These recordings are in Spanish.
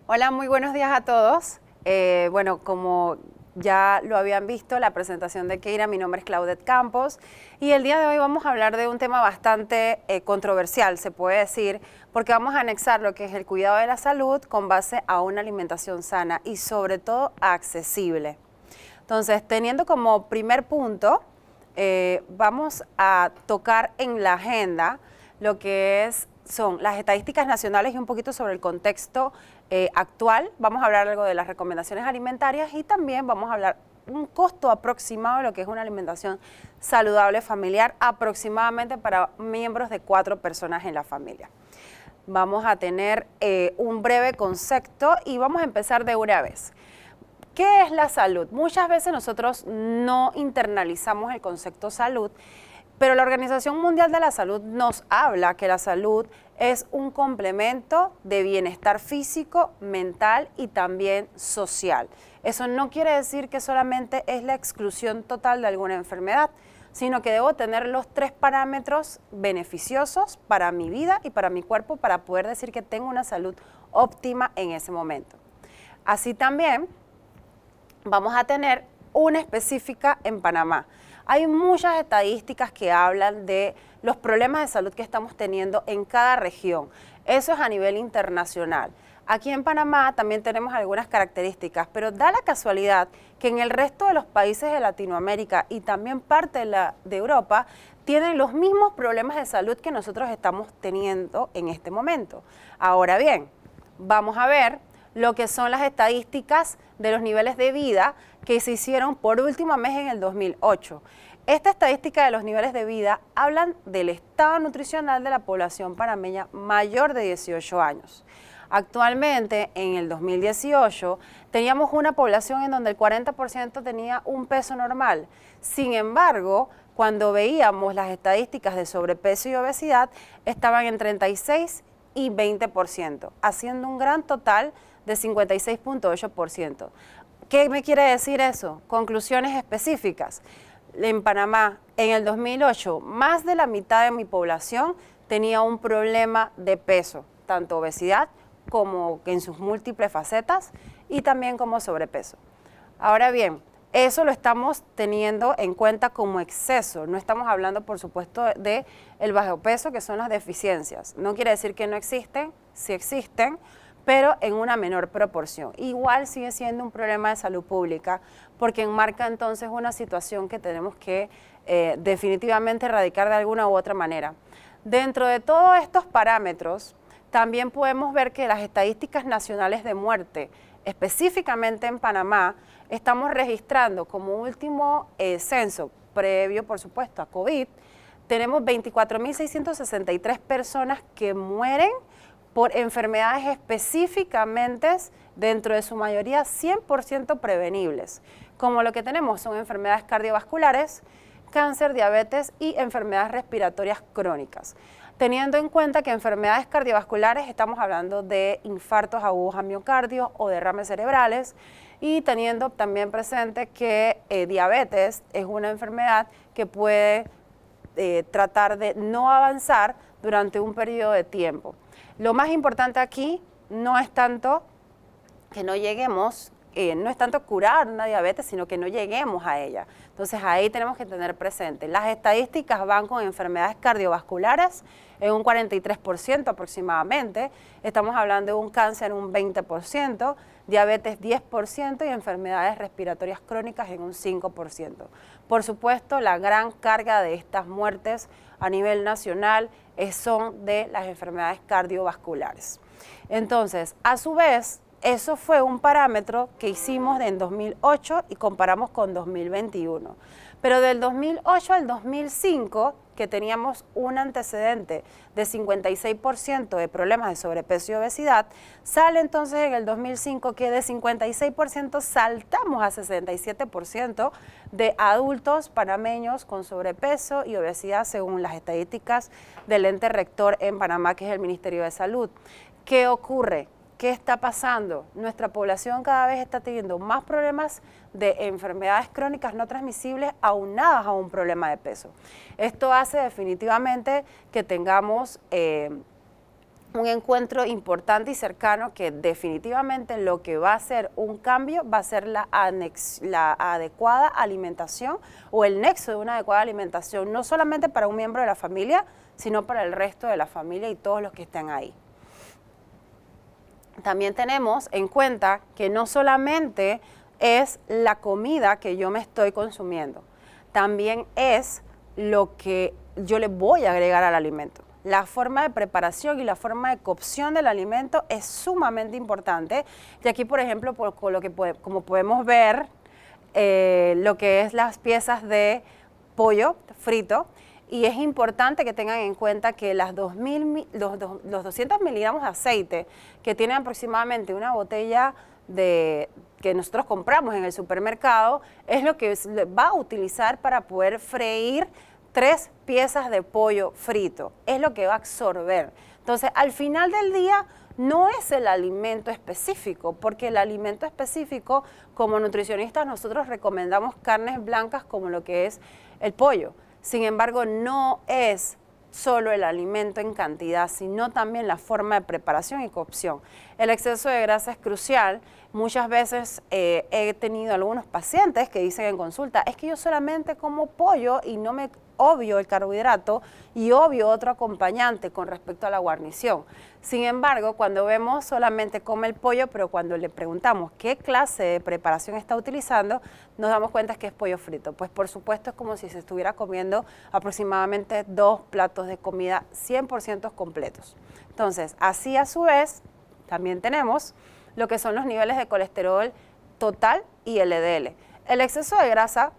Hola, muy buenos días a todos. Bueno, como ya lo habían visto, la presentación de Keira, mi nombre es Claudette Campos y el día de hoy vamos a hablar de un tema bastante controversial, se puede decir, porque vamos a anexar lo que es el cuidado de la salud con base a una alimentación sana y sobre todo accesible. Entonces, teniendo como primer punto, vamos a tocar en la agenda lo que son las estadísticas nacionales y un poquito sobre el contexto actual. Vamos a hablar algo de las recomendaciones alimentarias y también vamos a hablar un costo aproximado de lo que es una alimentación saludable familiar aproximadamente para miembros de 4 personas en la familia. Vamos a tener un breve concepto y vamos a empezar de una vez. ¿Qué es la salud? Muchas veces nosotros no internalizamos el concepto salud, pero la Organización Mundial de la Salud nos habla que la salud es un complemento de bienestar físico, mental y también social. Eso no quiere decir que solamente es la exclusión total de alguna enfermedad, sino que debo tener los 3 parámetros beneficiosos para mi vida y para mi cuerpo para poder decir que tengo una salud óptima en ese momento. Así también vamos a tener una específica en Panamá. Hay muchas estadísticas que hablan de los problemas de salud que estamos teniendo en cada región. Eso es a nivel internacional. Aquí en Panamá también tenemos algunas características, pero da la casualidad que en el resto de los países de Latinoamérica y también parte de Europa tienen los mismos problemas de salud que nosotros estamos teniendo en este momento. Ahora bien, vamos a ver lo que son las estadísticas de los niveles de vida que se hicieron por última vez en el 2008. Esta estadística de los niveles de vida hablan del estado nutricional de la población panameña mayor de 18 años. Actualmente, en el 2018, teníamos una población en donde el 40% tenía un peso normal. Sin embargo, cuando veíamos las estadísticas de sobrepeso y obesidad, estaban en 36 y 20%, haciendo un gran total de 56.8%. ¿Qué me quiere decir eso? Conclusiones específicas. En Panamá, en el 2008, más de la mitad de mi población tenía un problema de peso, tanto obesidad como en sus múltiples facetas y también como sobrepeso. Ahora bien, eso lo estamos teniendo en cuenta como exceso. No estamos hablando, por supuesto, de el bajo peso, que son las deficiencias. No quiere decir que no existen, sí existen, pero en una menor proporción. Igual sigue siendo un problema de salud pública, porque enmarca entonces una situación que tenemos que definitivamente erradicar de alguna u otra manera. Dentro de todos estos parámetros, también podemos ver que las estadísticas nacionales de muerte, específicamente en Panamá, estamos registrando como último censo, previo por supuesto a COVID, tenemos 24.663 personas que mueren por enfermedades específicamente, dentro de su mayoría 100% prevenibles, como lo que tenemos son enfermedades cardiovasculares, cáncer, diabetes y enfermedades respiratorias crónicas. Teniendo en cuenta que enfermedades cardiovasculares estamos hablando de infartos agudos a miocardio o derrames cerebrales y teniendo también presente que diabetes es una enfermedad que puede tratar de no avanzar durante un periodo de tiempo. Lo más importante aquí no es tanto que no lleguemos, no es tanto curar una diabetes, sino que no lleguemos a ella. Entonces ahí tenemos que tener presente. Las estadísticas van con enfermedades cardiovasculares en un 43% aproximadamente. Estamos hablando de un cáncer en un 20%, diabetes 10% y enfermedades respiratorias crónicas en un 5%. Por supuesto, la gran carga de estas muertes a nivel nacional son de las enfermedades cardiovasculares. Entonces, a su vez, eso fue un parámetro que hicimos en 2008 y comparamos con 2021. Pero del 2008 al 2005, que teníamos un antecedente de 56% de problemas de sobrepeso y obesidad, sale entonces en el 2005 que de 56% saltamos a 67% de adultos panameños con sobrepeso y obesidad según las estadísticas del ente rector en Panamá, que es el Ministerio de Salud. ¿Qué ocurre? ¿Qué está pasando? Nuestra población cada vez está teniendo más problemas de enfermedades crónicas no transmisibles aunadas a un problema de peso. Esto hace definitivamente que tengamos un encuentro importante y cercano que definitivamente lo que va a hacer un cambio va a ser la adecuada alimentación o el nexo de una adecuada alimentación, no solamente para un miembro de la familia, sino para el resto de la familia y todos los que estén ahí. También tenemos en cuenta que no solamente es la comida que yo me estoy consumiendo, también es lo que yo le voy a agregar al alimento. La forma de preparación y la forma de cocción del alimento es sumamente importante. Y aquí, por ejemplo, como podemos ver, lo que es las piezas de pollo frito, y es importante que tengan en cuenta que los 200 miligramos de aceite que tienen aproximadamente una botella que nosotros compramos en el supermercado es lo que va a utilizar para poder freír 3 piezas de pollo frito, es lo que va a absorber. Entonces, al final del día, no es el alimento específico, porque el alimento específico, como nutricionistas, nosotros recomendamos carnes blancas como lo que es el pollo. Sin embargo, no es solo el alimento en cantidad, sino también la forma de preparación y cocción. El exceso de grasa es crucial. Muchas veces he tenido algunos pacientes que dicen en consulta, es que yo solamente como pollo y no me obvio el carbohidrato y obvio otro acompañante con respecto a la guarnición. Sin embargo, cuando vemos solamente come el pollo, pero cuando le preguntamos qué clase de preparación está utilizando, nos damos cuenta que es pollo frito. Pues por supuesto es como si se estuviera comiendo aproximadamente 2 platos de comida 100% completos. Entonces, así a su vez, también tenemos lo que son los niveles de colesterol total y LDL. El exceso de grasa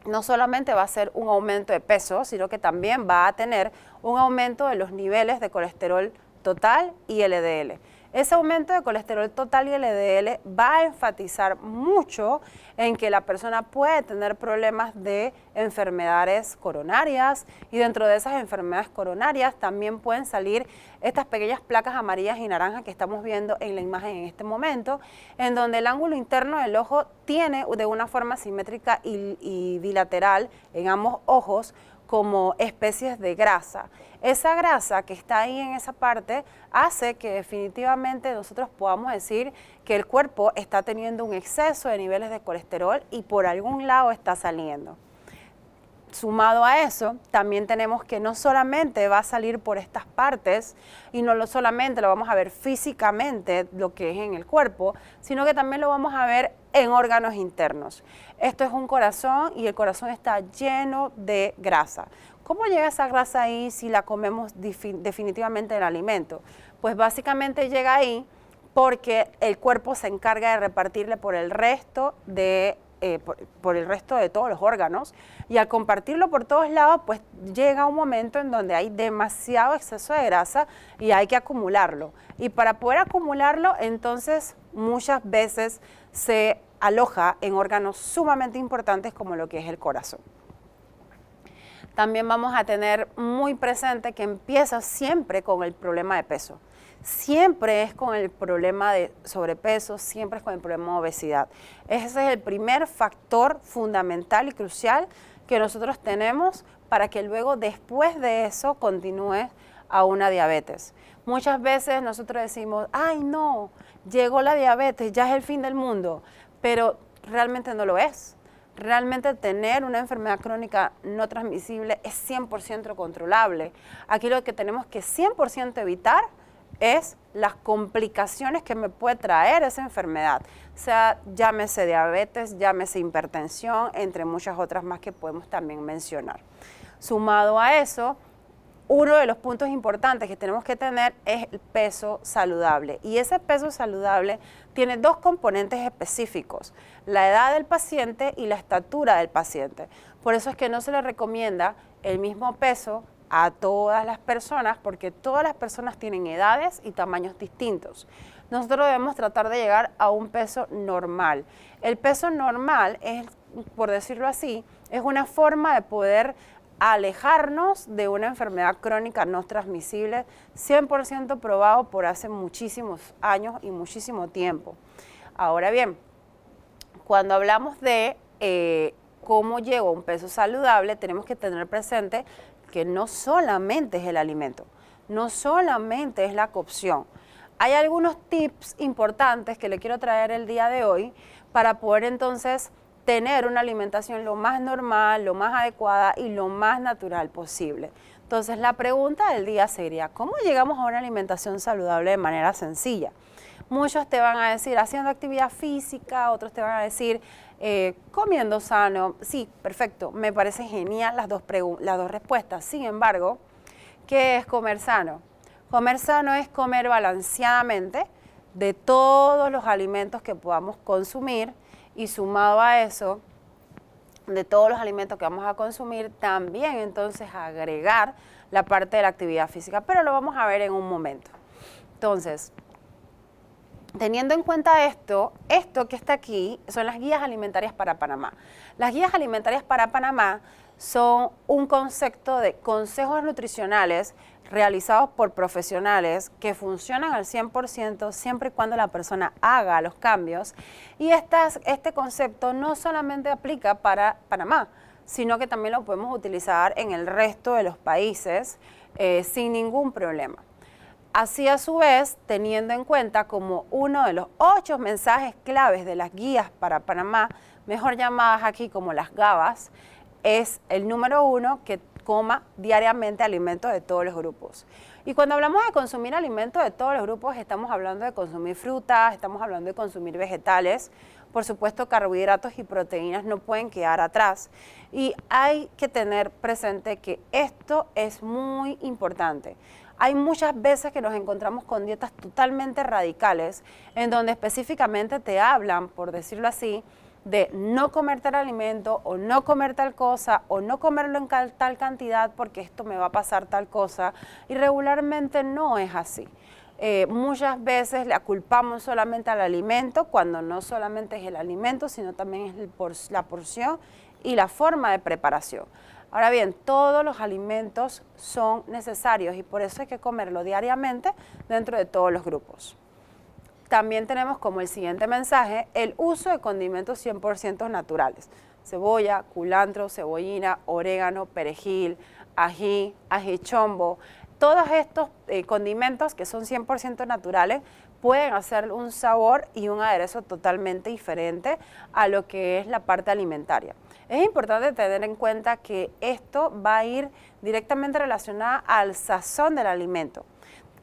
no solamente va a ser un aumento de peso, sino que también va a tener un aumento de los niveles de colesterol total y LDL. Ese aumento de colesterol total y LDL va a enfatizar mucho en que la persona puede tener problemas de enfermedades coronarias, y dentro de esas enfermedades coronarias también pueden salir estas pequeñas placas amarillas y naranjas que estamos viendo en la imagen en este momento, en donde el ángulo interno del ojo tiene de una forma simétrica y bilateral en ambos ojos como especies de grasa. Esa grasa que está ahí en esa parte hace que definitivamente nosotros podamos decir que el cuerpo está teniendo un exceso de niveles de colesterol y por algún lado está saliendo. Sumado a eso, también tenemos que no solamente va a salir por estas partes y no solamente lo vamos a ver físicamente lo que es en el cuerpo, sino que también lo vamos a ver en órganos internos. Esto es un corazón y el corazón está lleno de grasa. ¿Cómo llega esa grasa ahí si la comemos definitivamente en el alimento? Pues básicamente llega ahí porque el cuerpo se encarga de repartirle por el resto de todos los órganos, y al compartirlo por todos lados, pues llega un momento en donde hay demasiado exceso de grasa y hay que acumularlo. Y para poder acumularlo, entonces muchas veces se aloja en órganos sumamente importantes como lo que es el corazón. También vamos a tener muy presente que empieza siempre con el problema de peso. Siempre es con el problema de sobrepeso, siempre es con el problema de obesidad. Ese es el primer factor fundamental y crucial que nosotros tenemos para que luego, después de eso, continúe a una diabetes. Muchas veces nosotros decimos, ay no, llegó la diabetes, ya es el fin del mundo, pero realmente no lo es. Realmente tener una enfermedad crónica no transmisible es 100% controlable. Aquí lo que tenemos que 100% evitar es las complicaciones que me puede traer esa enfermedad, sea llámese diabetes, llámese hipertensión, entre muchas otras más que podemos también mencionar. Sumado a eso, uno de los puntos importantes que tenemos que tener es el peso saludable, y ese peso saludable tiene 2 componentes específicos: la edad del paciente y la estatura del paciente. Por eso es que no se le recomienda el mismo peso a todas las personas, porque todas las personas tienen edades y tamaños distintos. Nosotros debemos tratar de llegar a un peso normal. El peso normal es, por decirlo así, es una forma de poder alejarnos de una enfermedad crónica no transmisible, 100% probado por hace muchísimos años y muchísimo tiempo. Ahora bien, cuando hablamos de cómo llego a un peso saludable, tenemos que tener presente que no solamente es el alimento, no solamente es la cocción. Hay algunos tips importantes que le quiero traer el día de hoy para poder entonces tener una alimentación lo más normal, lo más adecuada y lo más natural posible. Entonces la pregunta del día sería, ¿cómo llegamos a una alimentación saludable de manera sencilla? Muchos te van a decir haciendo actividad física, otros te van a decir comiendo sano. Sí, perfecto, me parece genial las dos respuestas. Sin embargo, ¿qué es comer sano? Comer sano es comer balanceadamente de todos los alimentos que podamos consumir y sumado a eso, de todos los alimentos que vamos a consumir, también entonces agregar la parte de la actividad física, pero lo vamos a ver en un momento. Entonces, teniendo en cuenta esto que está aquí son las guías alimentarias para Panamá. Las guías alimentarias para Panamá son un concepto de consejos nutricionales realizados por profesionales que funcionan al 100% siempre y cuando la persona haga los cambios. Y este concepto no solamente aplica para Panamá, sino que también lo podemos utilizar en el resto de los países sin ningún problema. Así a su vez, teniendo en cuenta como uno de los 8 mensajes claves de las guías para Panamá, mejor llamadas aquí como las GABAs, es el número 1, que coma diariamente alimentos de todos los grupos. Y cuando hablamos de consumir alimentos de todos los grupos, estamos hablando de consumir frutas, estamos hablando de consumir vegetales. Por supuesto, carbohidratos y proteínas no pueden quedar atrás. Y hay que tener presente que esto es muy importante. Hay muchas veces que nos encontramos con dietas totalmente radicales, en donde específicamente te hablan, por decirlo así, de no comer tal alimento o no comer tal cosa o no comerlo en tal cantidad porque esto me va a pasar tal cosa, y regularmente no es así. Muchas veces la culpamos solamente al alimento cuando no solamente es el alimento, sino también es la porción y la forma de preparación. Ahora bien, todos los alimentos son necesarios y por eso hay que comerlo diariamente dentro de todos los grupos. También tenemos como el siguiente mensaje el uso de condimentos 100% naturales. Cebolla, culantro, cebollina, orégano, perejil, ají chombo. Todos estos condimentos que son 100% naturales pueden hacer un sabor y un aderezo totalmente diferente a lo que es la parte alimentaria. Es importante tener en cuenta que esto va a ir directamente relacionado al sazón del alimento.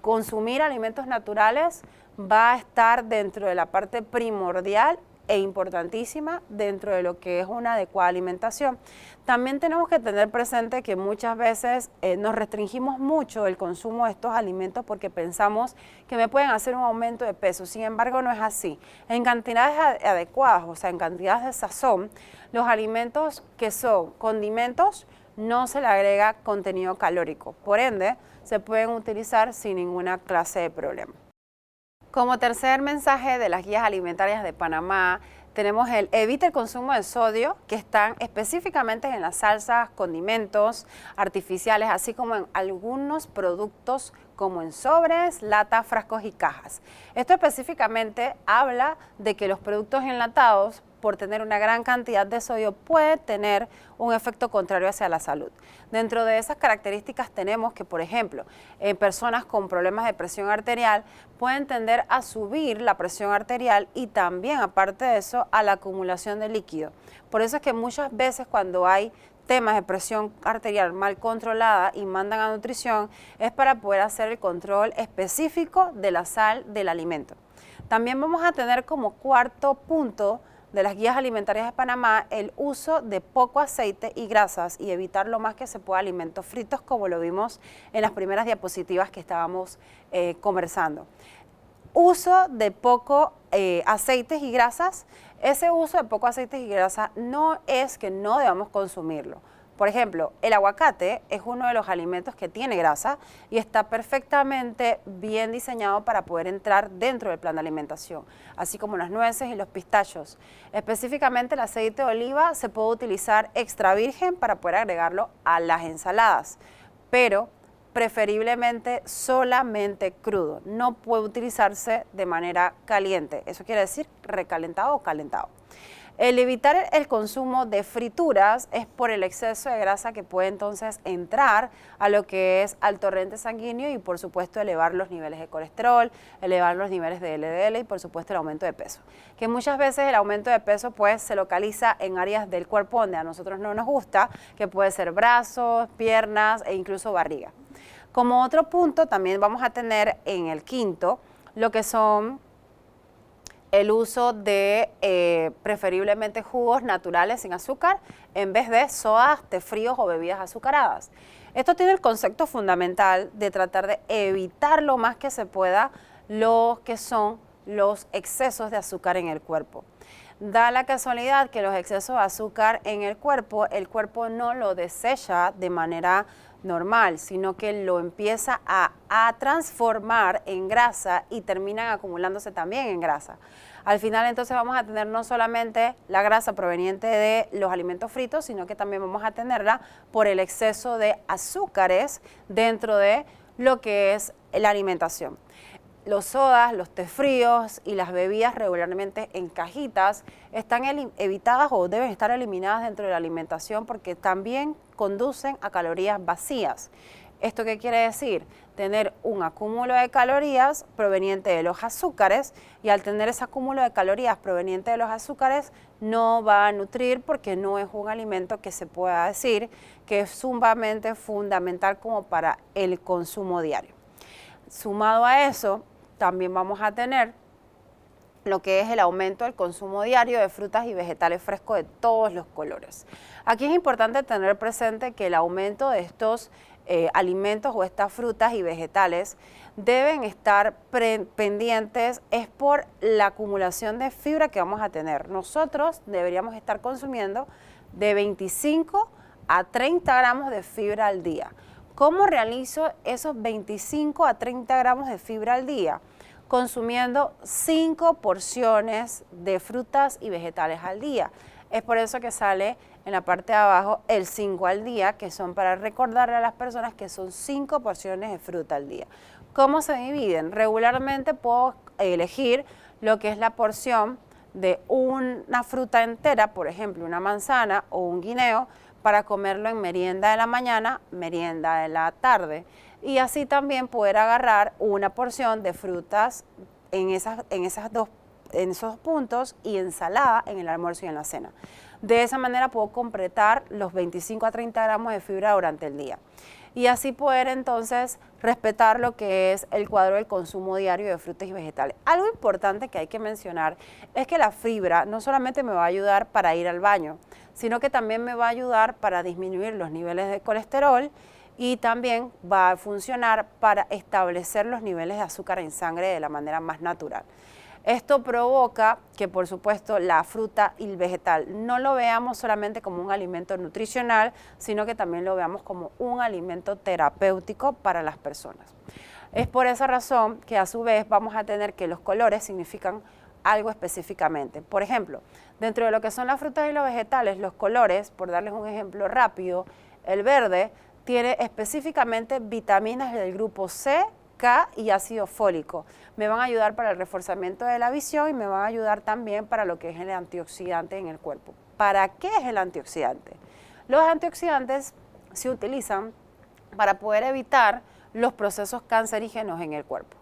Consumir alimentos naturales va a estar dentro de la parte primordial e importantísima dentro de lo que es una adecuada alimentación. También tenemos que tener presente que muchas veces nos restringimos mucho el consumo de estos alimentos porque pensamos que me pueden hacer un aumento de peso. Sin embargo, no es así. En cantidades adecuadas, o sea, en cantidades de sazón, los alimentos que son condimentos no se le agrega contenido calórico. Por ende, se pueden utilizar sin ninguna clase de problema. Como tercer mensaje de las guías alimentarias de Panamá, tenemos el evita el consumo de sodio, que están específicamente en las salsas, condimentos artificiales, así como en algunos productos como en sobres, latas, frascos y cajas. Esto específicamente habla de que los productos enlatados, por tener una gran cantidad de sodio, puede tener un efecto contrario hacia la salud. Dentro de esas características tenemos que, por ejemplo, personas con problemas de presión arterial pueden tender a subir la presión arterial y también, aparte de eso, a la acumulación de líquido. Por eso es que muchas veces cuando hay temas de presión arterial mal controlada y mandan a nutrición, es para poder hacer el control específico de la sal del alimento. También vamos a tener como cuarto punto de las guías alimentarias de Panamá el uso de poco aceite y grasas y evitar lo más que se pueda alimentos fritos, como lo vimos en las primeras diapositivas que estábamos conversando. Uso de poco aceites y grasas. Ese uso de poco aceites y grasas no es que no debamos consumirlo. Por ejemplo, el aguacate es uno de los alimentos que tiene grasa y está perfectamente bien diseñado para poder entrar dentro del plan de alimentación, así como las nueces y los pistachos. Específicamente el aceite de oliva se puede utilizar extra virgen para poder agregarlo a las ensaladas, pero preferiblemente solamente crudo. No puede utilizarse de manera caliente, eso quiere decir recalentado o calentado. El evitar el consumo de frituras es por el exceso de grasa que puede entonces entrar a lo que es al torrente sanguíneo y por supuesto elevar los niveles de colesterol, elevar los niveles de LDL y por supuesto el aumento de peso. Que muchas veces el aumento de peso pues se localiza en áreas del cuerpo donde a nosotros no nos gusta, que puede ser brazos, piernas e incluso barriga. Como otro punto también vamos a tener en el quinto lo que son el uso de preferiblemente jugos naturales sin azúcar en vez de sodas, té fríos o bebidas azucaradas. Esto tiene el concepto fundamental de tratar de evitar lo más que se pueda lo que son los excesos de azúcar en el cuerpo. Da la casualidad que los excesos de azúcar en el cuerpo no lo desecha de manera normal, sino que lo empieza a transformar en grasa y terminan acumulándose también en grasa. Al final entonces vamos a tener no solamente la grasa proveniente de los alimentos fritos, sino que también vamos a tenerla por el exceso de azúcares dentro de lo que es la alimentación. Los sodas, los té fríos y las bebidas regularmente en cajitas están evitadas o deben estar eliminadas dentro de la alimentación porque también conducen a calorías vacías. ¿Esto qué quiere decir? Tener un acúmulo de calorías proveniente de los azúcares y al tener ese acúmulo de calorías proveniente de los azúcares no va a nutrir porque no es un alimento que se pueda decir que es sumamente fundamental como para el consumo diario. Sumado a eso, también vamos a tener lo que es el aumento del consumo diario de frutas y vegetales frescos de todos los colores. Aquí es importante tener presente que el aumento de estos alimentos o estas frutas y vegetales deben estar pendientes es por la acumulación de fibra que vamos a tener. Nosotros deberíamos estar consumiendo de 25 a 30 gramos de fibra al día. ¿Cómo realizo esos 25 a 30 gramos de fibra al día? Consumiendo 5 porciones de frutas y vegetales al día. Es por eso que sale en la parte de abajo el 5 al día, que son para recordarle a las personas que son 5 porciones de fruta al día. ¿Cómo se dividen? Regularmente puedo elegir lo que es la porción de una fruta entera, por ejemplo, una manzana o un guineo, para comerlo en merienda de la mañana, merienda de la tarde. Y así también poder agarrar una porción de frutas en esos dos puntos y ensalada en el almuerzo y en la cena. De esa manera puedo completar los 25 a 30 gramos de fibra durante el día. Y así poder entonces respetar lo que es el cuadro del consumo diario de frutas y vegetales. Algo importante que hay que mencionar es que la fibra no solamente me va a ayudar para ir al baño, sino que también me va a ayudar para disminuir los niveles de colesterol y también va a funcionar para establecer los niveles de azúcar en sangre de la manera más natural. Esto provoca que, por supuesto, la fruta y el vegetal no lo veamos solamente como un alimento nutricional, sino que también lo veamos como un alimento terapéutico para las personas. Es por esa razón que a su vez vamos a tener que los colores significan algo específicamente. Por ejemplo, dentro de lo que son las frutas y los vegetales, los colores, por darles un ejemplo rápido, el verde tiene específicamente vitaminas del grupo C, K y ácido fólico. Me van a ayudar para el reforzamiento de la visión y me van a ayudar también para lo que es el antioxidante en el cuerpo. ¿Para qué es el antioxidante? Los antioxidantes se utilizan para poder evitar los procesos cancerígenos en el cuerpo.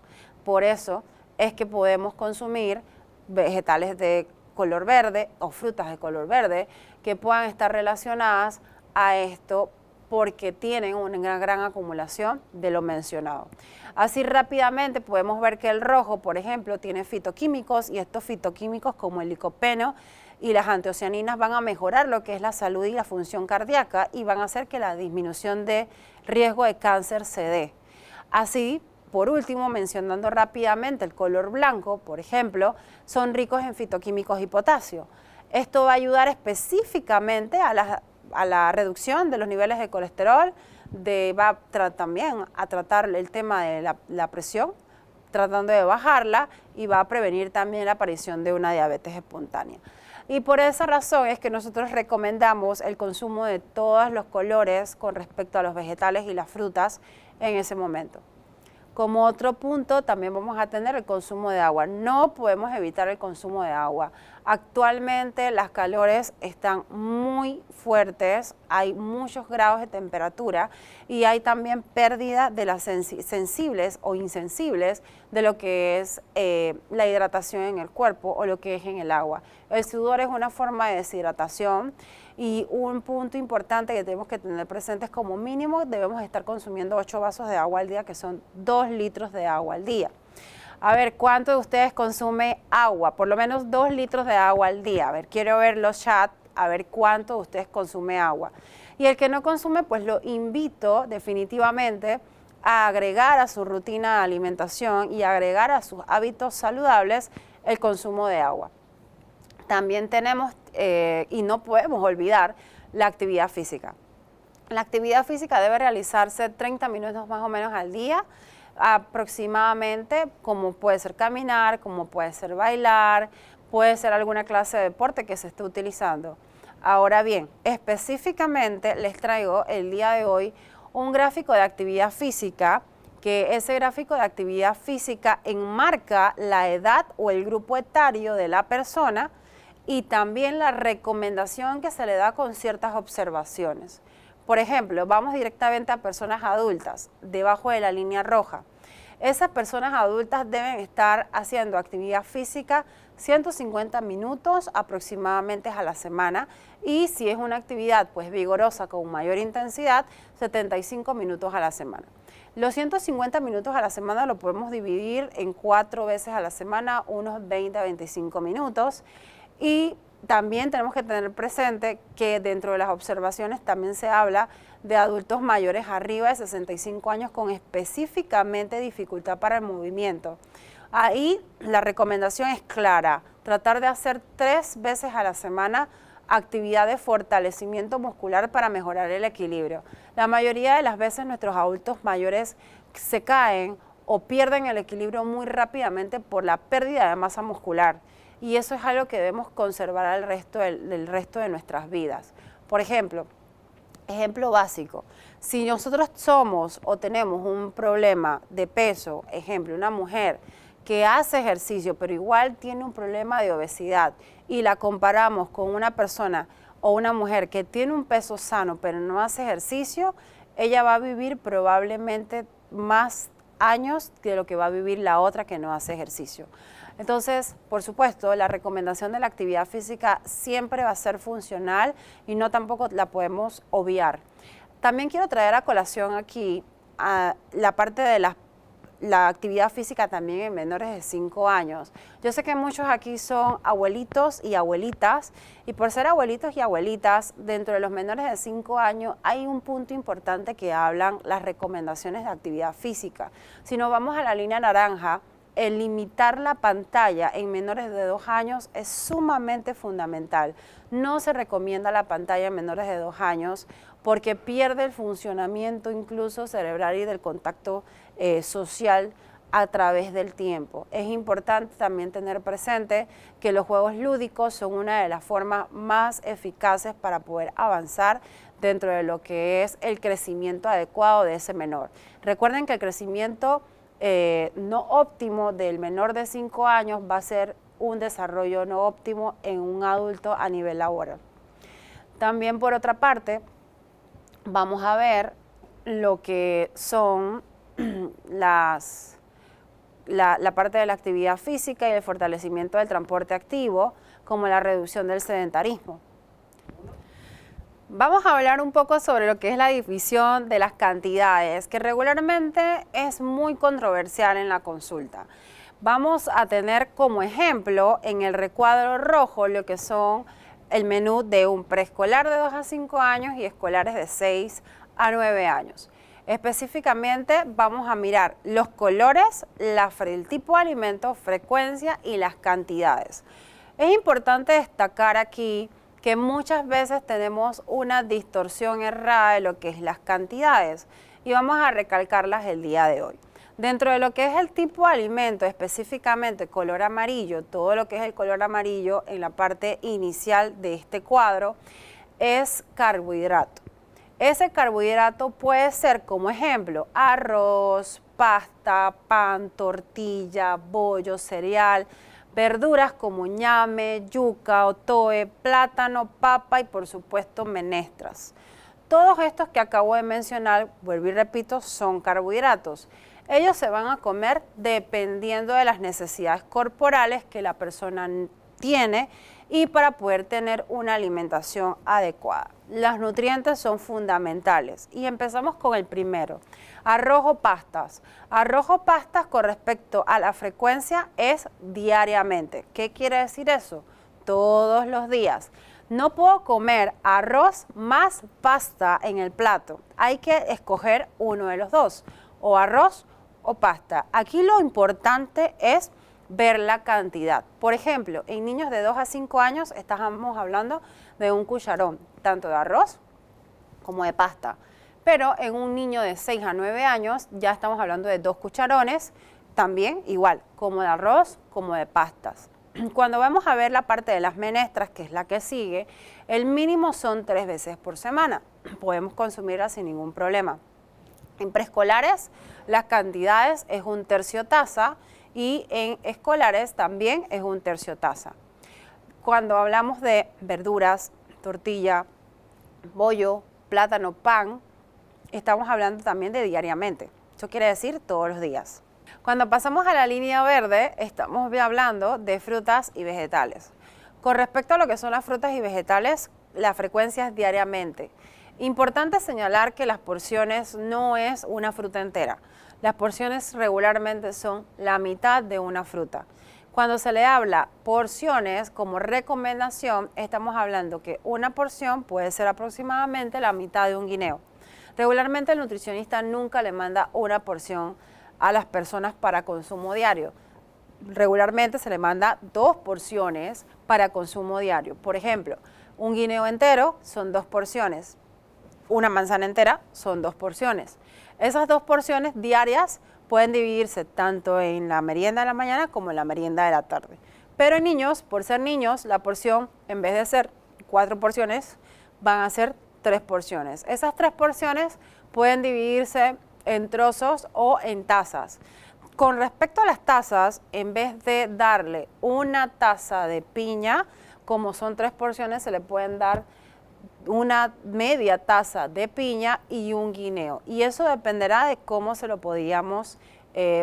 Por eso es que podemos consumir vegetales de color verde o frutas de color verde que puedan estar relacionadas a esto porque tienen una gran acumulación de lo mencionado. Así rápidamente podemos ver que el rojo, por ejemplo, tiene fitoquímicos y estos fitoquímicos como el licopeno y las antocianinas van a mejorar lo que es la salud y la función cardíaca y van a hacer que la disminución de riesgo de cáncer se dé. Así, por último, mencionando rápidamente el color blanco, por ejemplo, son ricos en fitoquímicos y potasio. Esto va a ayudar específicamente a la reducción de los niveles de colesterol, va también a tratar el tema de la presión, tratando de bajarla y va a prevenir también la aparición de una diabetes espontánea. Y por esa razón es que nosotros recomendamos el consumo de todos los colores con respecto a los vegetales y las frutas en ese momento. Como otro punto, también vamos a tener el consumo de agua. No podemos evitar el consumo de agua. Actualmente las calores están muy fuertes, hay muchos grados de temperatura y hay también pérdida de las sensibles o insensibles de lo que es la hidratación en el cuerpo o lo que es en el agua. El sudor es una forma de deshidratación. Y un punto importante que tenemos que tener presente es como mínimo debemos estar consumiendo 8 vasos de agua al día, que son 2 litros de agua al día. A ver, ¿cuánto de ustedes consume agua? Por lo menos 2 litros de agua al día. A ver, quiero ver los chats, a ver cuánto de ustedes consume agua. Y el que no consume, pues lo invito definitivamente a agregar a su rutina de alimentación y agregar a sus hábitos saludables el consumo de agua. También tenemos, y no podemos olvidar, la actividad física. La actividad física debe realizarse 30 minutos más o menos al día, aproximadamente, como puede ser caminar, como puede ser bailar, puede ser alguna clase de deporte que se esté utilizando. Ahora bien, específicamente les traigo el día de hoy un gráfico de actividad física, que ese gráfico de actividad física enmarca la edad o el grupo etario de la persona y también la recomendación que se le da con ciertas observaciones. Por ejemplo, vamos directamente a personas adultas, debajo de la línea roja. Esas personas adultas deben estar haciendo actividad física 150 minutos aproximadamente a la semana y si es una actividad pues vigorosa con mayor intensidad, 75 minutos a la semana. Los 150 minutos a la semana lo podemos dividir en 4 veces a la semana, unos 20 a 25 minutos. Y también tenemos que tener presente que dentro de las observaciones también se habla de adultos mayores arriba de 65 años con específicamente dificultad para el movimiento. Ahí la recomendación es clara, tratar de hacer 3 veces a la semana actividad de fortalecimiento muscular para mejorar el equilibrio. La mayoría de las veces nuestros adultos mayores se caen o pierden el equilibrio muy rápidamente por la pérdida de masa muscular. Y eso es algo que debemos conservar al resto del resto de nuestras vidas. Por ejemplo básico, si nosotros somos o tenemos un problema de peso, ejemplo, una mujer que hace ejercicio pero igual tiene un problema de obesidad y la comparamos con una persona o una mujer que tiene un peso sano pero no hace ejercicio, ella va a vivir probablemente más años de lo que va a vivir la otra que no hace ejercicio. Entonces, por supuesto, la recomendación de la actividad física siempre va a ser funcional y no tampoco la podemos obviar. También quiero traer a colación aquí la parte de la actividad física también en menores de 5 años. Yo sé que muchos aquí son abuelitos y abuelitas y por ser abuelitos y abuelitas, dentro de los menores de 5 años hay un punto importante que hablan las recomendaciones de actividad física. Si nos vamos a la línea naranja, el limitar la pantalla en menores de 2 años es sumamente fundamental. No se recomienda la pantalla en menores de 2 años porque pierde el funcionamiento incluso cerebral y del contacto social a través del tiempo. Es importante también tener presente que los juegos lúdicos son una de las formas más eficaces para poder avanzar dentro de lo que es el crecimiento adecuado de ese menor. Recuerden que el crecimiento no óptimo del menor de 5 años va a ser un desarrollo no óptimo en un adulto a nivel laboral. También por otra parte, vamos a ver lo que son la parte de la actividad física y el fortalecimiento del transporte activo, como la reducción del sedentarismo. Vamos a hablar un poco sobre lo que es la división de las cantidades, que regularmente es muy controversial en la consulta. Vamos a tener como ejemplo en el recuadro rojo lo que son el menú de un preescolar de 2 a 5 años y escolares de 6 a 9 años. Específicamente vamos a mirar los colores, el tipo de alimento, frecuencia y las cantidades. Es importante destacar aquí que muchas veces tenemos una distorsión errada de lo que es las cantidades y vamos a recalcarlas el día de hoy. Dentro de lo que es el tipo de alimento, específicamente color amarillo, todo lo que es el color amarillo en la parte inicial de este cuadro es carbohidrato. Ese carbohidrato puede ser, como ejemplo, arroz, pasta, pan, tortilla, bollo, cereal, verduras como ñame, yuca, otoe, plátano, papa y por supuesto menestras. Todos estos que acabo de mencionar, vuelvo y repito, son carbohidratos. Ellos se van a comer dependiendo de las necesidades corporales que la persona tiene y para poder tener una alimentación adecuada. Los nutrientes son fundamentales y empezamos con el primero, arroz o pastas. Arroz o pastas con respecto a la frecuencia es diariamente. ¿Qué quiere decir eso? Todos los días. No puedo comer arroz más pasta en el plato. Hay que escoger uno de los dos, o arroz o pasta. Aquí lo importante es ver la cantidad. Por ejemplo, en niños de 2 a 5 años estamos hablando de un cucharón, tanto de arroz como de pasta. Pero en un niño de 6 a 9 años ya estamos hablando de 2 cucharones, también igual, como de arroz como de pastas. Cuando vamos a ver la parte de las menestras, que es la que sigue, el mínimo son 3 veces por semana. Podemos consumirla sin ningún problema. En preescolares, las cantidades es 1/3 taza y en escolares también es 1/3 taza. Cuando hablamos de verduras, tortilla, bollo, plátano, pan, estamos hablando también de diariamente. Eso quiere decir todos los días. Cuando pasamos a la línea verde, estamos hablando de frutas y vegetales. Con respecto a lo que son las frutas y vegetales, la frecuencia es diariamente. Importante señalar que las porciones no es una fruta entera. Las porciones regularmente son la mitad de una fruta. Cuando se le habla porciones como recomendación, estamos hablando que una porción puede ser aproximadamente la mitad de un guineo. Regularmente el nutricionista nunca le manda una porción a las personas para consumo diario. Regularmente se le manda 2 porciones para consumo diario. Por ejemplo, un guineo entero son 2 porciones. Una manzana entera son 2 porciones. Esas 2 porciones diarias pueden dividirse tanto en la merienda de la mañana como en la merienda de la tarde. Pero en niños, por ser niños, la porción, en vez de ser 4 porciones, van a ser 3 porciones. Esas 3 porciones pueden dividirse en trozos o en tazas. Con respecto a las tazas, en vez de darle una taza de piña, como son 3 porciones, se le pueden dar una media taza de piña y un guineo. Y eso dependerá de cómo se lo podíamos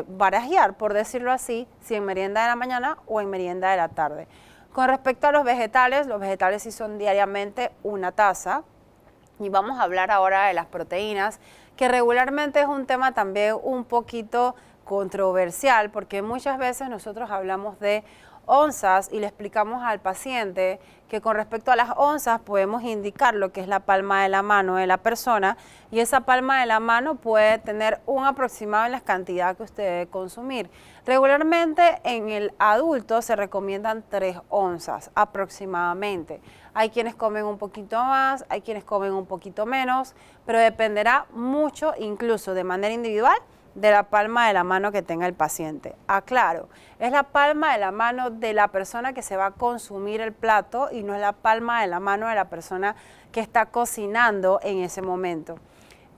barajear, por decirlo así, si en merienda de la mañana o en merienda de la tarde. Con respecto a los vegetales sí son diariamente una taza. Y vamos a hablar ahora de las proteínas, que regularmente es un tema también un poquito controversial, porque muchas veces nosotros hablamos de onzas y le explicamos al paciente que con respecto a las onzas podemos indicar lo que es la palma de la mano de la persona y esa palma de la mano puede tener un aproximado en la cantidad que usted debe consumir. Regularmente en el adulto se recomiendan 3 onzas aproximadamente. Hay quienes comen un poquito más, hay quienes comen un poquito menos, pero dependerá mucho, incluso de manera individual, de la palma de la mano que tenga el paciente. Aclaro, es la palma de la mano de la persona que se va a consumir el plato y no es la palma de la mano de la persona que está cocinando en ese momento.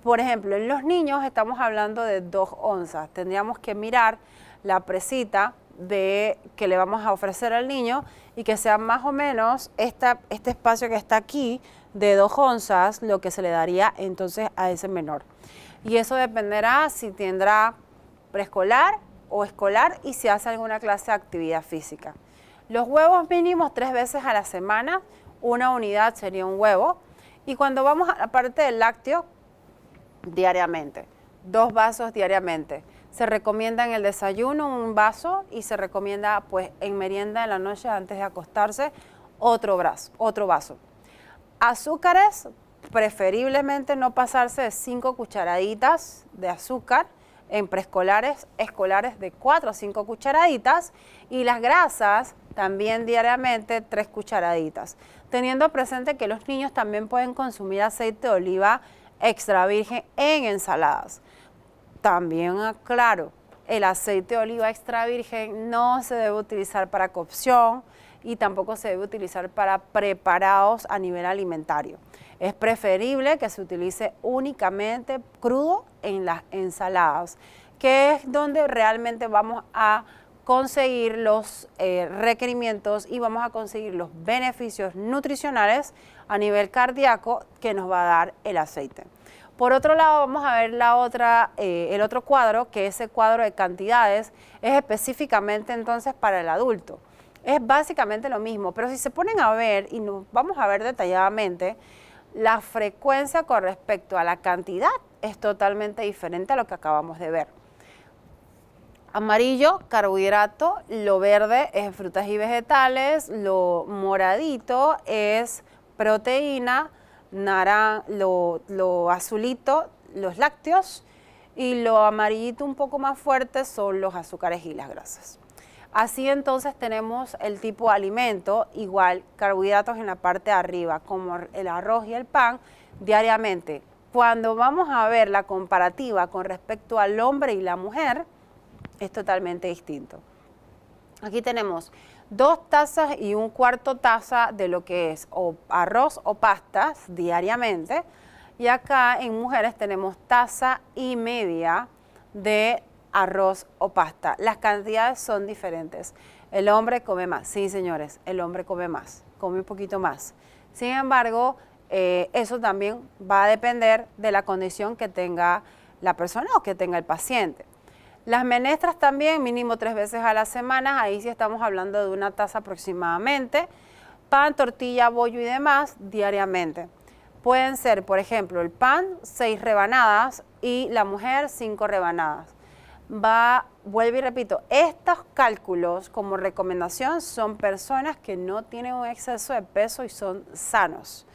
Por ejemplo, en los niños estamos hablando de 2 onzas. Tendríamos que mirar la presita que le vamos a ofrecer al niño y que sea más o menos este espacio que está aquí de 2 onzas lo que se le daría entonces a ese menor. Y eso dependerá si tendrá preescolar o escolar y si hace alguna clase de actividad física. Los huevos mínimos 3 veces a la semana, una unidad sería un huevo. Y cuando vamos a la parte del lácteo, diariamente, 2 vasos diariamente. Se recomienda en el desayuno un vaso y se recomienda pues en merienda en la noche antes de acostarse otro vaso. Azúcares, preferiblemente no pasarse de 5 cucharaditas de azúcar, en preescolares, escolares de 4 a 5 cucharaditas y las grasas también diariamente 3 cucharaditas. Teniendo presente que los niños también pueden consumir aceite de oliva extra virgen en ensaladas. También aclaro, el aceite de oliva extra virgen no se debe utilizar para cocción y tampoco se debe utilizar para preparados a nivel alimentario. Es preferible que se utilice únicamente crudo en las ensaladas, que es donde realmente vamos a conseguir los requerimientos y vamos a conseguir los beneficios nutricionales a nivel cardíaco que nos va a dar el aceite. Por otro lado, vamos a ver el otro cuadro, que ese cuadro de cantidades es específicamente entonces para el adulto. Es básicamente lo mismo, pero si se ponen a ver, y nos vamos a ver detalladamente, la frecuencia con respecto a la cantidad es totalmente diferente a lo que acabamos de ver. Amarillo, carbohidrato, lo verde es frutas y vegetales, lo moradito es proteína, lo azulito, los lácteos, y lo amarillito un poco más fuerte son los azúcares y las grasas. Así entonces tenemos el tipo de alimento, igual carbohidratos en la parte de arriba, como el arroz y el pan, diariamente. Cuando vamos a ver la comparativa con respecto al hombre y la mujer, es totalmente distinto. Aquí tenemos 2 tazas y 1/4 taza de lo que es o arroz o pastas diariamente. Y acá en mujeres tenemos 1,5 tazas de arroz o pasta. Las cantidades son diferentes. El hombre come más. Sí, señores, el hombre come más, come un poquito más. Sin embargo, eso también va a depender de la condición que tenga la persona o que tenga el paciente. Las menestras también, mínimo 3 veces a la semana, ahí sí estamos hablando de 1 taza aproximadamente. Pan, tortilla, bollo y demás diariamente. Pueden ser, por ejemplo, el pan 6 rebanadas y la mujer 5 rebanadas. Vuelvo y repito, estos cálculos como recomendación son personas que no tienen un exceso de peso y son sanos.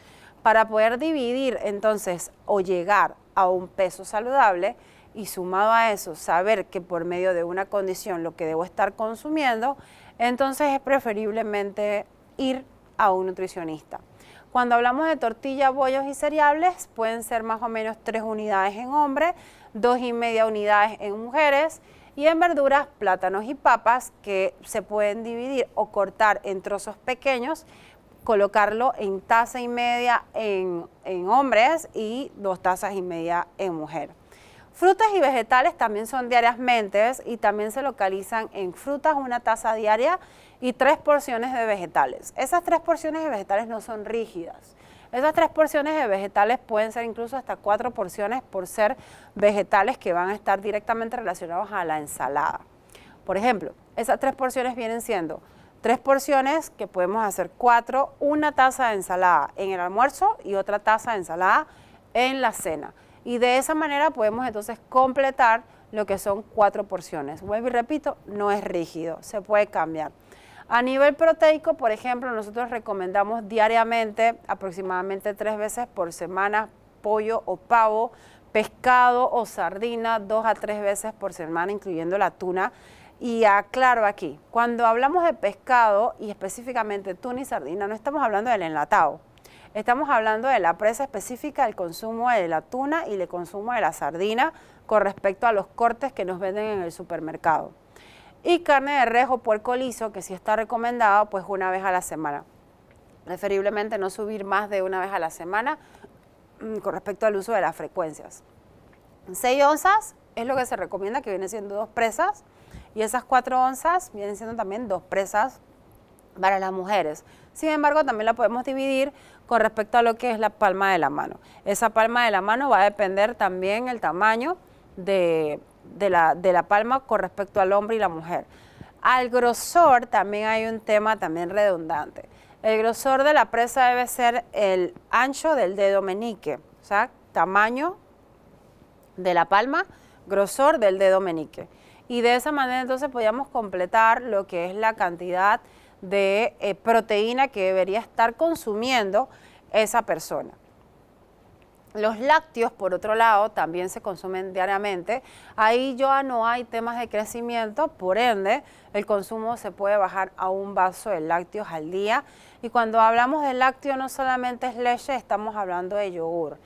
Para poder dividir entonces o llegar a un peso saludable, y sumado a eso, saber que por medio de una condición lo que debo estar consumiendo, entonces es preferiblemente ir a un nutricionista. Cuando hablamos de tortilla, bollos y cereales, pueden ser más o menos 3 unidades en hombres, 2,5 unidades en mujeres, y en verduras, plátanos y papas, que se pueden dividir o cortar en trozos pequeños, colocarlo en 1,5 tazas en hombres y 2,5 tazas en mujer. Frutas y vegetales también son diariamente y también se localizan en frutas 1 taza diaria y 3 porciones de vegetales. Esas 3 porciones de vegetales no son rígidas. Esas 3 porciones de vegetales pueden ser incluso hasta 4 porciones por ser vegetales que van a estar directamente relacionados a la ensalada. Por ejemplo, esas 3 porciones vienen siendo 3 porciones que podemos hacer 4, 1 taza de ensalada en el almuerzo y otra taza de ensalada en la cena. Y de esa manera podemos entonces completar lo que son 4 porciones. Vuelvo y repito, no es rígido, se puede cambiar. A nivel proteico, por ejemplo, nosotros recomendamos diariamente, aproximadamente 3 veces por semana, pollo o pavo, pescado o sardina, 2 a 3 veces por semana, incluyendo la tuna. Y aclaro aquí, cuando hablamos de pescado y específicamente tuna y sardina, no estamos hablando del enlatado. Estamos hablando de la presa específica, del consumo de la tuna y el consumo de la sardina con respecto a los cortes que nos venden en el supermercado. Y carne de res o puerco liso, que sí está recomendado, pues 1 vez a la semana. Preferiblemente no subir más de 1 vez a la semana con respecto al uso de las frecuencias. 6 onzas es lo que se recomienda, que viene siendo 2 presas, y esas 4 onzas vienen siendo también 2 presas para las mujeres. Sin embargo, también la podemos dividir con respecto a lo que es la palma de la mano. Esa palma de la mano va a depender también el tamaño de la palma con respecto al hombre y la mujer. Al grosor también hay un tema también redundante. El grosor de la presa debe ser el ancho del dedo meñique, o sea, tamaño de la palma, grosor del dedo meñique. Y de esa manera entonces podríamos completar lo que es la cantidad de proteína que debería estar consumiendo esa persona. Los lácteos, por otro lado, también se consumen diariamente. Ahí ya no hay temas de crecimiento, por ende, el consumo se puede bajar a 1 vaso de lácteos al día. Y cuando hablamos de lácteo, no solamente es leche, estamos hablando de yogur.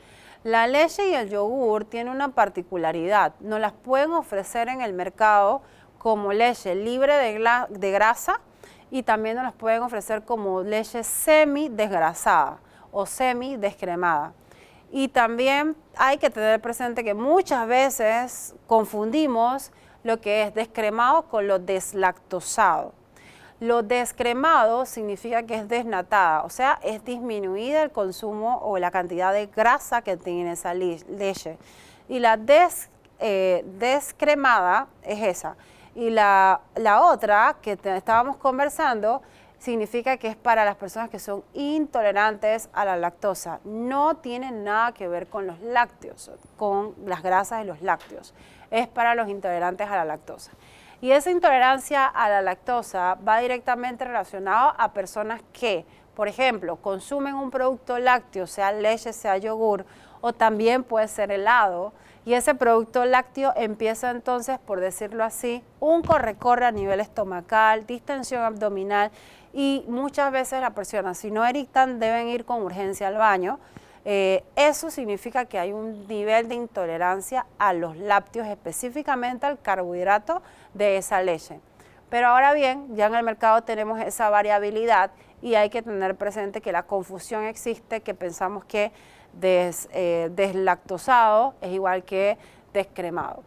La leche y el yogur tienen una particularidad. Nos las pueden ofrecer en el mercado como leche libre de grasa y también nos las pueden ofrecer como leche semi-desgrasada o semi-descremada. Y también hay que tener presente que muchas veces confundimos lo que es descremado con lo deslactosado. Lo descremado significa que es desnatada, o sea, es disminuida el consumo o la cantidad de grasa que tiene esa leche. Y la descremada es esa. Y la otra que estábamos conversando significa que es para las personas que son intolerantes a la lactosa. No tiene nada que ver con los lácteos, con las grasas de los lácteos. Es para los intolerantes a la lactosa. Y esa intolerancia a la lactosa va directamente relacionada a personas que, por ejemplo, consumen un producto lácteo, sea leche, sea yogur, o también puede ser helado, y ese producto lácteo empieza entonces, por decirlo así, un corre-corre a nivel estomacal, distensión abdominal, y muchas veces las personas, si no eructan, deben ir con urgencia al baño. Eso significa que hay un nivel de intolerancia a los lácteos, específicamente al carbohidrato de esa leche. Pero ahora bien, ya en el mercado tenemos esa variabilidad y hay que tener presente que la confusión existe, que pensamos que deslactosado es igual que descremado.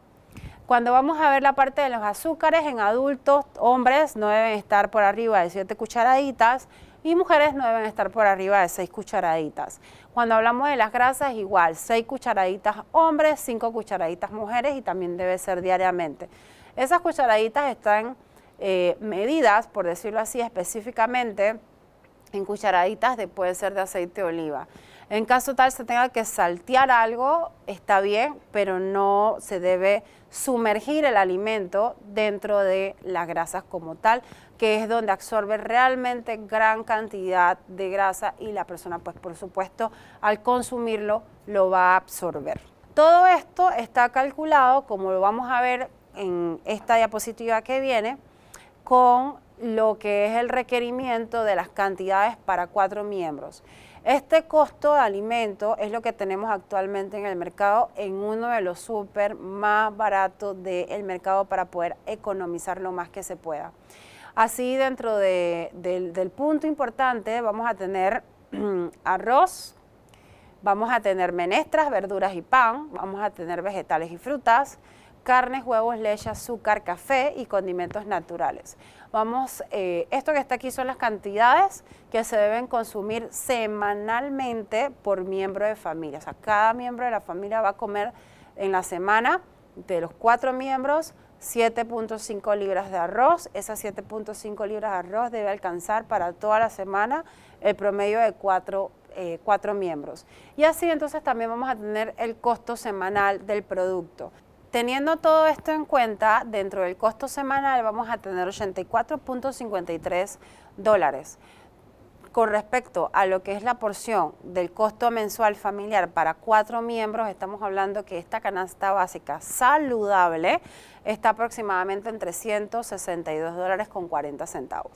Cuando vamos a ver la parte de los azúcares, en adultos, hombres no deben estar por arriba de 7 cucharaditas y mujeres no deben estar por arriba de 6 cucharaditas. Cuando hablamos de las grasas, igual, 6 cucharaditas hombres, 5 cucharaditas mujeres y también debe ser diariamente. Esas cucharaditas están medidas, por decirlo así, específicamente en cucharaditas puede ser de aceite de oliva. En caso tal se tenga que saltear algo, está bien, pero no se debe sumergir el alimento dentro de las grasas como tal, que es donde absorbe realmente gran cantidad de grasa y la persona, pues por supuesto, al consumirlo, lo va a absorber. Todo esto está calculado, como lo vamos a ver en esta diapositiva que viene, con lo que es el requerimiento de las cantidades para 4 miembros. Este costo de alimento es lo que tenemos actualmente en el mercado, en uno de los súper más baratos del mercado para poder economizar lo más que se pueda. Así, dentro del punto importante vamos a tener arroz, vamos a tener menestras, verduras y pan, vamos a tener vegetales y frutas, carnes, huevos, leche, azúcar, café y condimentos naturales. Esto que está aquí son las cantidades que se deben consumir semanalmente por miembro de familia. O sea, cada miembro de la familia va a comer en la semana, de los 4 miembros, 7.5 libras de arroz. Esas 7.5 libras de arroz debe alcanzar para toda la semana el promedio de 4 miembros. Y así entonces también vamos a tener el costo semanal del producto. Teniendo todo esto en cuenta, dentro del costo semanal vamos a tener $84.53. Con respecto a lo que es la porción del costo mensual familiar para 4 miembros, estamos hablando que esta canasta básica saludable está aproximadamente en $362.40.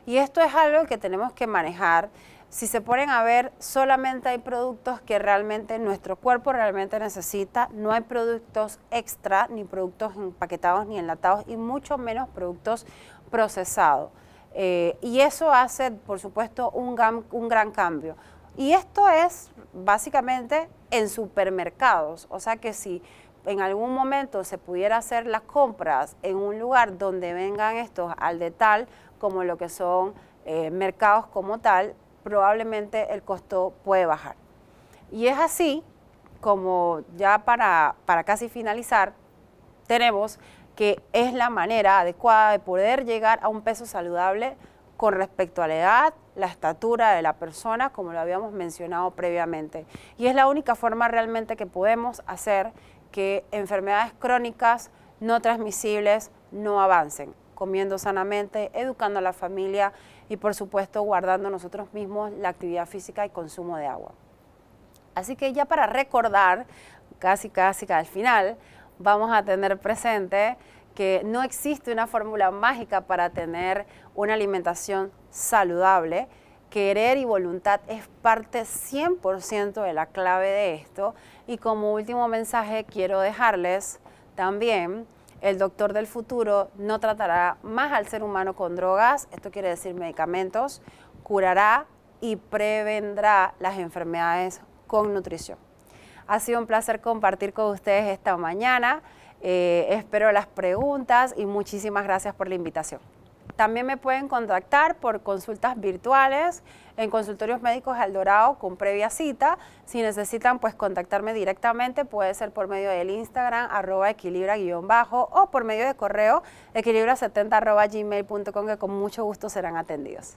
Y esto es algo que tenemos que manejar. Si se ponen a ver, solamente hay productos que realmente nuestro cuerpo realmente necesita, no hay productos extra, ni productos empaquetados ni enlatados, y mucho menos productos procesados. Y eso hace, por supuesto, un gran cambio. Y esto es básicamente en supermercados, o sea que si en algún momento se pudiera hacer las compras en un lugar donde vengan estos al detalle, como lo que son mercados como tal, probablemente el costo puede bajar. Y es así como ya para casi finalizar, tenemos que es la manera adecuada de poder llegar a un peso saludable con respecto a la edad, la estatura de la persona, como lo habíamos mencionado previamente. Y es la única forma realmente que podemos hacer que enfermedades crónicas no transmisibles no avancen, comiendo sanamente, educando a la familia y por supuesto guardando nosotros mismos la actividad física y consumo de agua. Así que ya para recordar, casi al final, vamos a tener presente que no existe una fórmula mágica para tener una alimentación saludable. Querer y voluntad es parte 100% de la clave de esto. Y como último mensaje quiero dejarles también, el doctor del futuro no tratará más al ser humano con drogas, esto quiere decir medicamentos, curará y prevendrá las enfermedades con nutrición. Ha sido un placer compartir con ustedes esta mañana. Espero las preguntas y muchísimas gracias por la invitación. También me pueden contactar por consultas virtuales en Consultorios Médicos El Dorado con previa cita. Si necesitan pues contactarme directamente, puede ser por medio del Instagram @equilibra_ o por medio de correo equilibra70@gmail.com, que con mucho gusto serán atendidos.